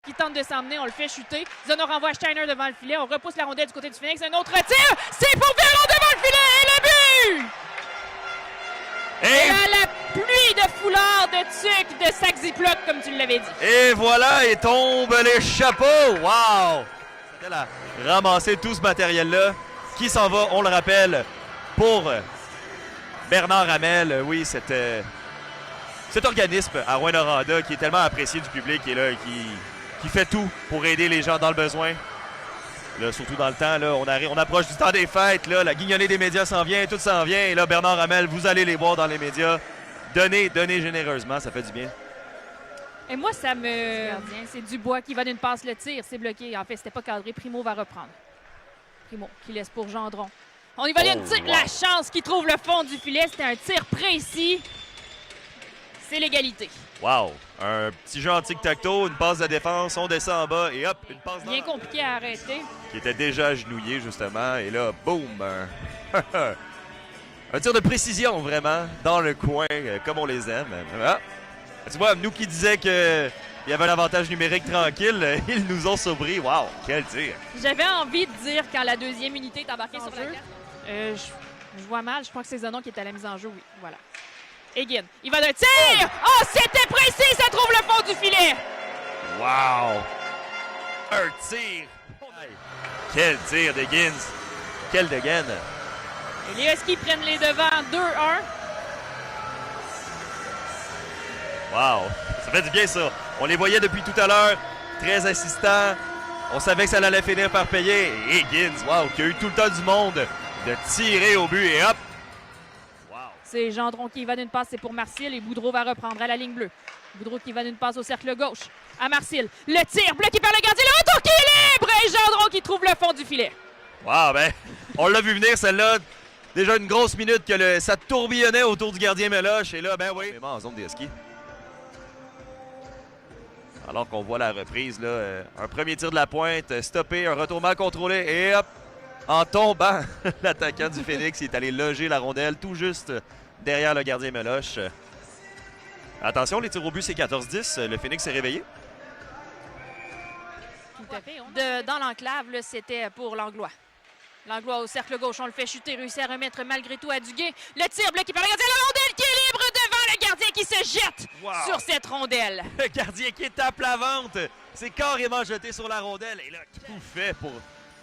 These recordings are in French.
Qui tente de s'emmener, on le fait chuter. Zono renvoie Steiner devant le filet. On repousse la rondelle du côté du Phoenix. Un autre tir. C'est pour Véron devant le filet. Et le but! Et là, la pluie de foulards, de tucs, de sacs Ziploc, comme tu l'avais dit. Et voilà, et tombent les chapeaux. Wow! C'était à ramasser tout ce matériel-là qui s'en va, on le rappelle, pour Bernard Hamel. Oui, cet organisme à Rouyn-Noranda qui est tellement apprécié du public et là, qui fait tout pour aider les gens dans le besoin. Là, surtout dans le temps, là, on approche du temps des fêtes, là, la guignolée des médias s'en vient, tout s'en vient. Et là, Bernard Hamel, vous allez les voir dans les médias. Donnez généreusement, ça fait du bien. Et moi, ça me... C'est Dubois qui va d'une passe le tir, c'est bloqué. En fait, c'était pas cadré. Primo va reprendre. Primo qui laisse pour Gendron. On y va d'une tir, la chance qui trouve le fond du filet. C'était un tir précis. C'est l'égalité. Wow! Un petit jeu en tic-tac-toe, une passe de défense, on descend en bas et hop, une passe bien compliqué à arrêter. Qui était déjà agenouillé, justement. Et là, boum! Un tir de précision, vraiment, dans le coin, comme on les aime. Ah. Tu vois, nous qui disaient qu'il y avait un avantage numérique tranquille, ils nous ont surpris. Wow! Quel tir! J'avais envie de dire quand la deuxième unité est embarquée sur la carte. Je vois mal, je crois que c'est Zonon qui est à la mise en jeu, oui. Voilà. Egan, il va d'un tir! Oh, c'était précis, ça trouve le fond du filet! Wow! Un tir! Quel tir d'Higgins! Quel de gain! Et les Huskies prennent les devants 2-1. Wow! Ça fait du bien, ça. On les voyait depuis tout à l'heure, très assistants. On savait que ça allait finir par payer. Et Higgins, wow, qui a eu tout le temps du monde de tirer au but et hop! C'est Gendron qui va d'une passe, c'est pour Marcil et Boudreau va reprendre à la ligne bleue. Boudreau qui va d'une passe au cercle gauche à Marcil. Le tir bloqué par le gardien, le retour qui est libre et Gendron qui trouve le fond du filet. Wow, ben, on l'a vu venir celle-là. Déjà une grosse minute que ça tourbillonnait autour du gardien Meloche et là, ben oui. En zone des skis. Alors qu'on voit la reprise, là, un premier tir de la pointe, stoppé, un retour mal contrôlé et hop, en tombant, l'attaquant du Phoenix est allé loger la rondelle tout juste derrière le gardien Meloche. Attention, les tirs au but, c'est 14-10. Le Phoenix s'est réveillé. Tout à fait. Dans l'enclave, c'était pour l'Anglois. L'Anglois au cercle gauche, on le fait chuter, réussit à remettre malgré tout à Duguay. Le tir bloqué par le gardien, la rondelle qui est libre devant le gardien qui se jette sur cette rondelle. Le gardien qui tape la vente, c'est carrément jeté sur la rondelle. Et là, tout fait pour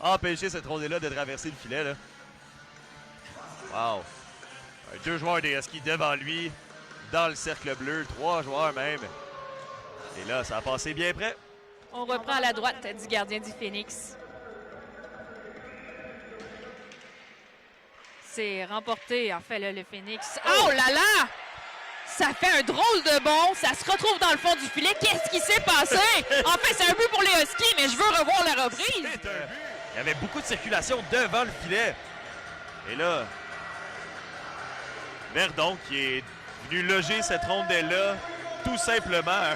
empêcher cette rondelle-là de traverser le filet. Là. Wow! Deux joueurs des Huskies devant lui, dans le cercle bleu, 3 joueurs même. Et là, ça a passé bien près. On reprend à la droite du gardien du Phoenix. C'est remporté, en fait, le Phoenix. Oh là là! Ça fait un drôle de bond. Ça se retrouve dans le fond du filet. Qu'est-ce qui s'est passé? En fait, c'est un but pour les Huskies, mais je veux revoir la reprise. Il y avait beaucoup de circulation devant le filet. Et là, Verdon qui est venu loger cette rondelle-là, tout simplement.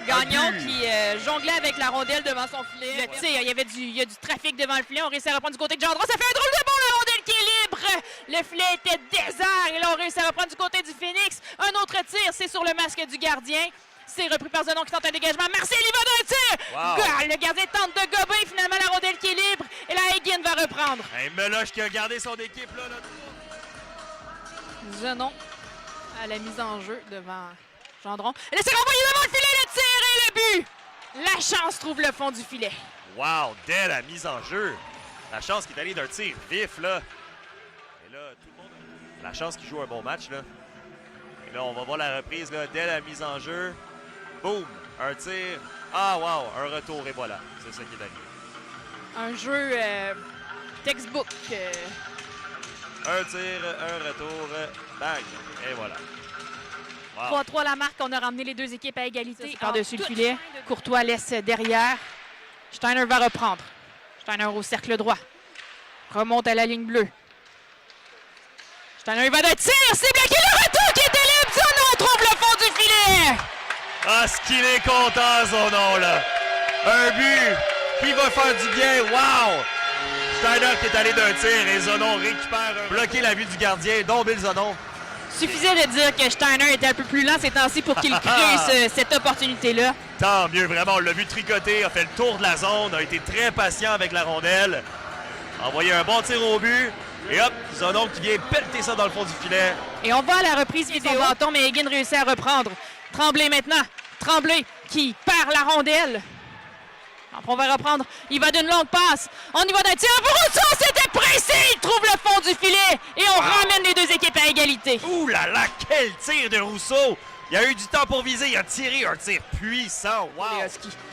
Gagnon qui jonglait avec la rondelle devant son filet. Il y a du trafic devant le filet. On réussit à reprendre du côté de Gendron. Ça fait un drôle de bond, la rondelle qui est libre. Le filet était désert. Et là, on réussit à reprendre du côté du Phoenix. Un autre tir, c'est sur le masque du gardien. C'est repris par Zonon qui tente un dégagement. Marcel, il va d'un tir! Wow. Le gardien tente de gober. Finalement, la rondelle qui est libre. Et là, Egan va reprendre. Hey, Meloche qui a gardé son équipe. Là. Zonon à la mise en jeu devant Gendron. Et là, c'est renvoyé devant le filet. Le tir et le but! La chance trouve le fond du filet. Wow! Dès la mise en jeu. La chance qui est allée d'un tir vif, là. Et là, tout le monde... La chance qui joue un bon match, là. Et là, on va voir la reprise, là. Dès la mise en jeu. Boum! Un tir. Ah, wow! Un retour, et voilà. C'est ça qui est arrivé. Un jeu textbook. Un tir, un retour, bang! Et voilà. Wow. 3-3 la marque. On a ramené les deux équipes à égalité. Par-dessus le filet. Courtois laisse derrière. Steiner va reprendre. Steiner au cercle droit. Remonte à la ligne bleue. Steiner, il va de tir. C'est bloqué le retour qui était libre. Zonon trouve le fond du filet. Ah, ce qu'il est content, Zonon, là. Un but qui va faire du bien. Wow! Steiner qui est allé d'un tir et Zonon récupère. Bloquer la vue du gardien, dont Bill Zonon. Suffisait de dire que Steiner était un peu plus lent ces temps-ci pour qu'il crée cette opportunité-là. Tant mieux, vraiment, on l'a vu tricoter, a fait le tour de la zone, a été très patient avec la rondelle. A envoyé un bon tir au but. Et hop, Zonon qui vient pelleter ça dans le fond du filet. Et on va à la reprise vidéo. Son bâton, mais Higgin réussit à reprendre. Tremblay maintenant. Tremblay qui perd la rondelle. Alors, on va reprendre. Il va d'une longue passe. On y va d'un tir. Rousseau, c'était précis. Il trouve le fond du filet. Et on ramène les deux équipes à égalité. Ouh là là, quel tir de Rousseau! Il a eu du temps pour viser, il a tiré un tir puissant. Wow!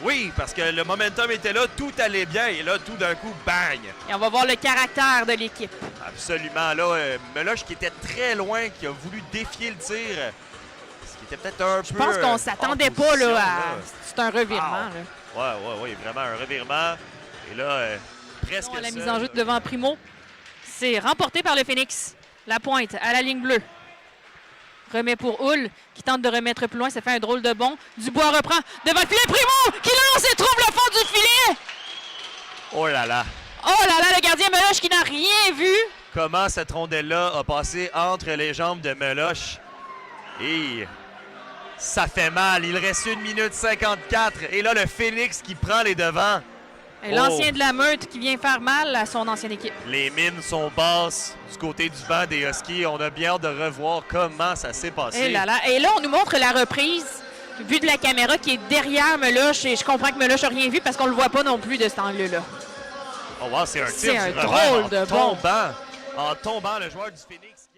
Oui, parce que le momentum était là, tout allait bien. Et là, tout d'un coup, bang! Et on va voir le caractère de l'équipe. Absolument. Là, Meloche qui était très loin, qui a voulu défier le tir. Ce qui était peut-être un peu... Je pense qu'on s'attendait pas là, à... C'est un revirement. Wow. Ouais, vraiment un revirement. Et là, presque la mise en jeu devant Primo. C'est remporté par le Phoenix. La pointe à la ligne bleue. Remet pour Hull, qui tente de remettre plus loin. Ça fait un drôle de bond. Dubois reprend devant le filet. Primo qui lance et trouve le fond du filet. Oh là là. Oh là là, le gardien Meloche qui n'a rien vu. Comment cette rondelle-là a passé entre les jambes de Meloche. Et ça fait mal. Il reste 1 minute 54. Et là, le Phoenix qui prend les devants. Et l'ancien de la Meute qui vient faire mal à son ancienne équipe. Les mines sont basses du côté du banc des Huskies. On a bien hâte de revoir comment ça s'est passé. Et là, on nous montre la reprise, vue de la caméra qui est derrière Meloche. Et je comprends que Meloche n'a rien vu parce qu'on ne le voit pas non plus de cet angle-là. Oh wow, c'est un tir drôle de bon. En tombant, le joueur du Phoenix.